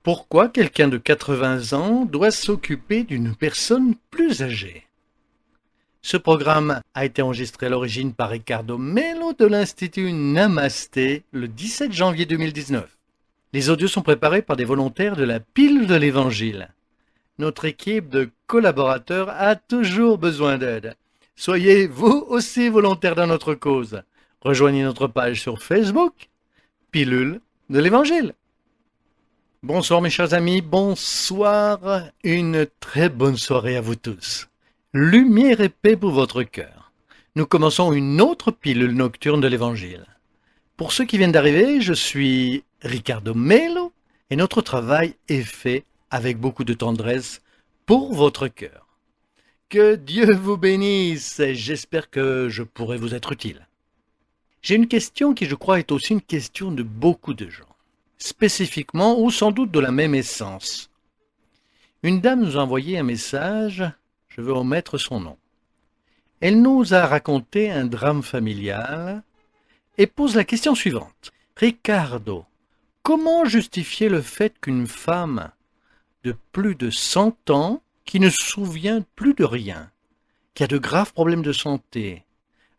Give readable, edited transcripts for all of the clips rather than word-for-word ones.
Pourquoi quelqu'un de 80 ans doit s'occuper d'une personne plus âgée? Ce programme a été enregistré à l'origine par Ricardo Mello de l'Institut Namasté le 17 janvier 2019. Les audios sont préparés par des volontaires de la Pile de l'Évangile. Notre équipe de collaborateurs a toujours besoin d'aide. Soyez vous aussi volontaires dans notre cause. Rejoignez notre page sur Facebook, Pilule de l'Évangile. Bonsoir mes chers amis, bonsoir, une très bonne soirée à vous tous. Lumière et paix pour votre cœur. Nous commençons une autre pilule nocturne de l'Évangile. Pour ceux qui viennent d'arriver, je suis Ricardo Mello et notre travail est fait avec beaucoup de tendresse pour votre cœur. Que Dieu vous bénisse et j'espère que je pourrai vous être utile. J'ai une question qui je crois est aussi une question de beaucoup de gens. Spécifiquement ou sans doute de la même essence. Une dame nous a envoyé un message, je vais omettre son nom. Elle nous a raconté un drame familial et pose la question suivante. Ricardo, comment justifier le fait qu'une femme de plus de 100 ans, qui ne se souvient plus de rien, qui a de graves problèmes de santé,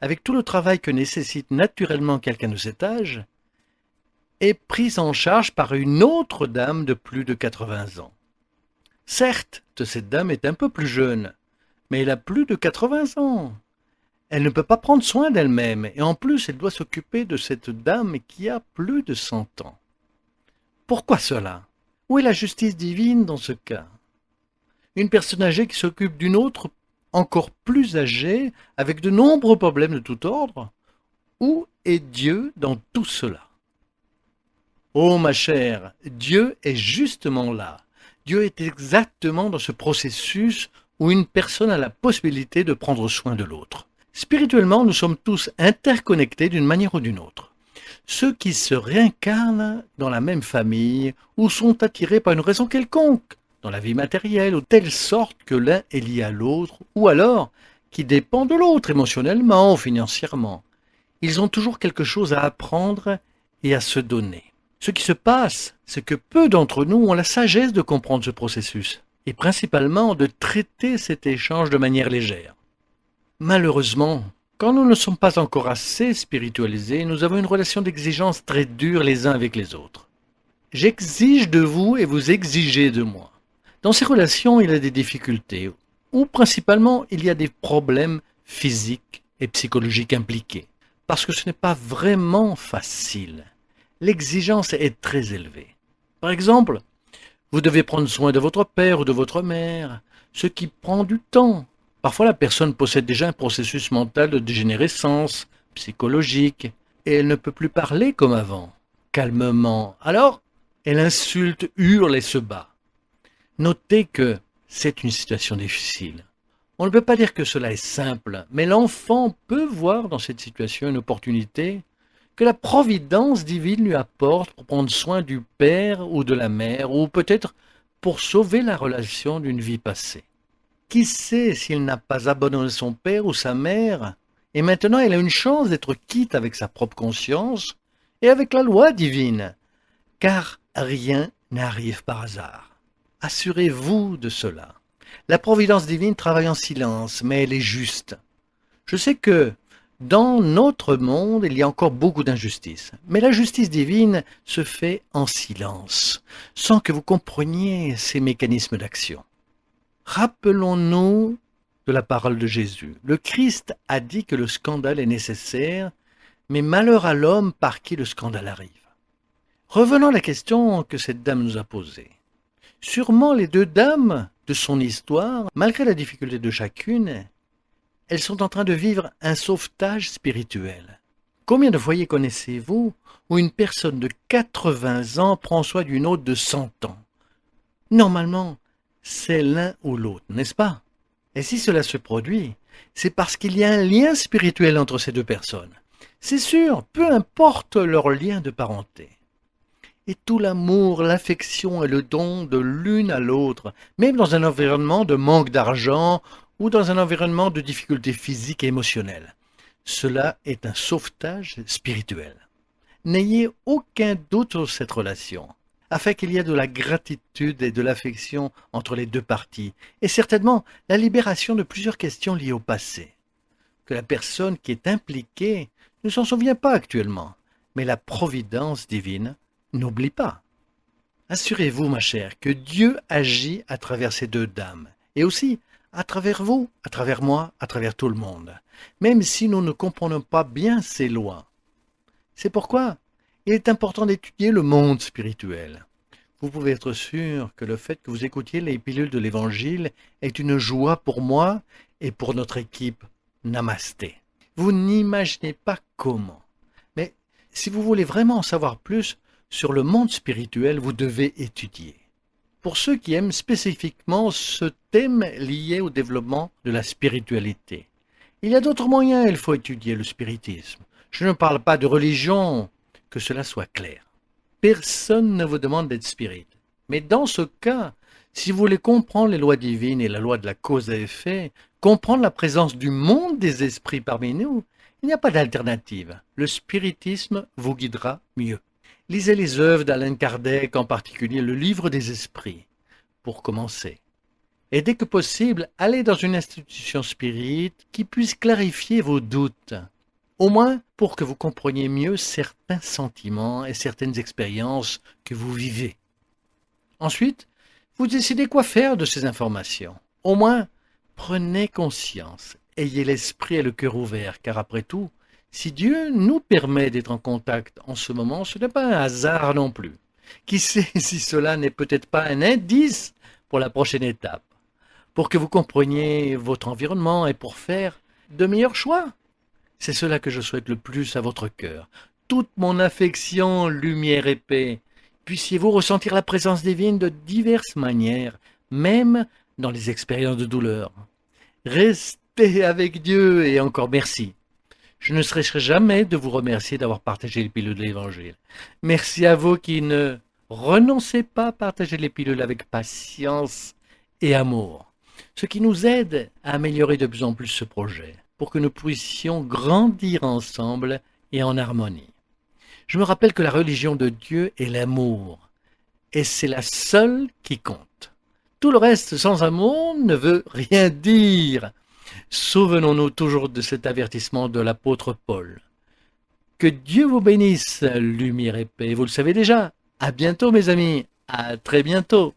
avec tout le travail que nécessite naturellement quelqu'un de cet âge, est prise en charge par une autre dame de plus de 80 ans. Certes, cette dame est un peu plus jeune, mais elle a plus de 80 ans. Elle ne peut pas prendre soin d'elle-même, et en plus elle doit s'occuper de cette dame qui a plus de 100 ans. Pourquoi cela? Où est la justice divine dans ce cas? Une personne âgée qui s'occupe d'une autre encore plus âgée, avec de nombreux problèmes de tout ordre? Où est Dieu dans tout cela? Oh ma chère, Dieu est justement là. Dieu est exactement dans ce processus où une personne a la possibilité de prendre soin de l'autre. Spirituellement, nous sommes tous interconnectés d'une manière ou d'une autre. Ceux qui se réincarnent dans la même famille ou sont attirés par une raison quelconque, dans la vie matérielle, ou telle sorte que l'un est lié à l'autre, ou alors qui dépend de l'autre émotionnellement ou financièrement. Ils ont toujours quelque chose à apprendre et à se donner. Ce qui se passe, c'est que peu d'entre nous ont la sagesse de comprendre ce processus, et principalement de traiter cet échange de manière légère. Malheureusement, quand nous ne sommes pas encore assez spiritualisés, nous avons une relation d'exigence très dure les uns avec les autres. J'exige de vous et vous exigez de moi. Dans ces relations, il y a des difficultés, ou principalement il y a des problèmes physiques et psychologiques impliqués, parce que ce n'est pas vraiment facile. L'exigence est très élevée. Par exemple, vous devez prendre soin de votre père ou de votre mère, ce qui prend du temps. Parfois, la personne possède déjà un processus mental de dégénérescence psychologique et elle ne peut plus parler comme avant, calmement. Alors, elle insulte, hurle et se bat. Notez que c'est une situation difficile. On ne peut pas dire que cela est simple, mais l'enfant peut voir dans cette situation une opportunité que la providence divine lui apporte pour prendre soin du père ou de la mère, ou peut-être pour sauver la relation d'une vie passée. Qui sait s'il n'a pas abandonné son père ou sa mère, et maintenant il a une chance d'être quitte avec sa propre conscience et avec la loi divine, car rien n'arrive par hasard. Assurez-vous de cela. La providence divine travaille en silence, mais elle est juste. Je sais que dans notre monde, il y a encore beaucoup d'injustices, mais la justice divine se fait en silence, sans que vous compreniez ces mécanismes d'action. Rappelons-nous de la parole de Jésus. Le Christ a dit que le scandale est nécessaire, mais malheur à l'homme par qui le scandale arrive. Revenons à la question que cette dame nous a posée. Sûrement les deux dames de son histoire, malgré la difficulté de chacune, elles sont en train de vivre un sauvetage spirituel. Combien de foyers connaissez-vous où une personne de 80 ans prend soin d'une autre de 100 ans? Normalement, c'est l'un ou l'autre, n'est-ce pas? Et si cela se produit, c'est parce qu'il y a un lien spirituel entre ces deux personnes. C'est sûr, peu importe leur lien de parenté. Et tout l'amour, l'affection et le don de l'une à l'autre, même dans un environnement de manque d'argent ou dans un environnement de difficultés physiques et émotionnelles. Cela est un sauvetage spirituel. N'ayez aucun doute sur cette relation. afin qu'il y ait de la gratitude et de l'affection entre les deux parties, et certainement la libération de plusieurs questions liées au passé, que la personne qui est impliquée ne s'en souvient pas actuellement, mais la providence divine n'oublie pas. Assurez-vous, ma chère, que Dieu agit à travers ces deux dames, et aussi à travers vous, à travers moi, à travers tout le monde, même si nous ne comprenons pas bien ces lois. C'est pourquoi il est important d'étudier le monde spirituel. Vous pouvez être sûr que le fait que vous écoutiez les pilules de l'Évangile est une joie pour moi et pour notre équipe Namasté. Vous n'imaginez pas comment. Mais si vous voulez vraiment en savoir plus sur le monde spirituel, vous devez étudier. Pour ceux qui aiment spécifiquement ce thème lié au développement de la spiritualité, il y a d'autres moyens, il faut étudier le spiritisme. Je ne parle pas de religion, que cela soit clair. Personne ne vous demande d'être spirit. Mais dans ce cas, si vous voulez comprendre les lois divines et la loi de la cause à effet, comprendre la présence du monde des esprits parmi nous, il n'y a pas d'alternative. Le spiritisme vous guidera mieux. Lisez les œuvres d'Allan Kardec, en particulier le livre des esprits, pour commencer. Et dès que possible, allez dans une institution spirite qui puisse clarifier vos doutes, au moins pour que vous compreniez mieux certains sentiments et certaines expériences que vous vivez. Ensuite, vous décidez quoi faire de ces informations. Au moins, prenez conscience, ayez l'esprit et le cœur ouverts, car après tout, si Dieu nous permet d'être en contact en ce moment, ce n'est pas un hasard non plus. Qui sait si cela n'est peut-être pas un indice pour la prochaine étape, pour que vous compreniez votre environnement et pour faire de meilleurs choix. C'est cela que je souhaite le plus à votre cœur. Toute mon affection, lumière et paix. Puissiez-vous ressentir la présence divine de diverses manières, même dans les expériences de douleur. Restez avec Dieu et encore merci. Je ne cesserai jamais de vous remercier d'avoir partagé les pilules de l'Évangile. Merci à vous qui ne renoncez pas à partager les pilules avec patience et amour, ce qui nous aide à améliorer de plus en plus ce projet, pour que nous puissions grandir ensemble et en harmonie. Je me rappelle que la religion de Dieu est l'amour, et c'est la seule qui compte. Tout le reste sans amour ne veut rien dire. Souvenons-nous toujours de cet avertissement de l'apôtre Paul. Que Dieu vous bénisse, lumière et paix. Vous le savez déjà. À bientôt, mes amis. À très bientôt.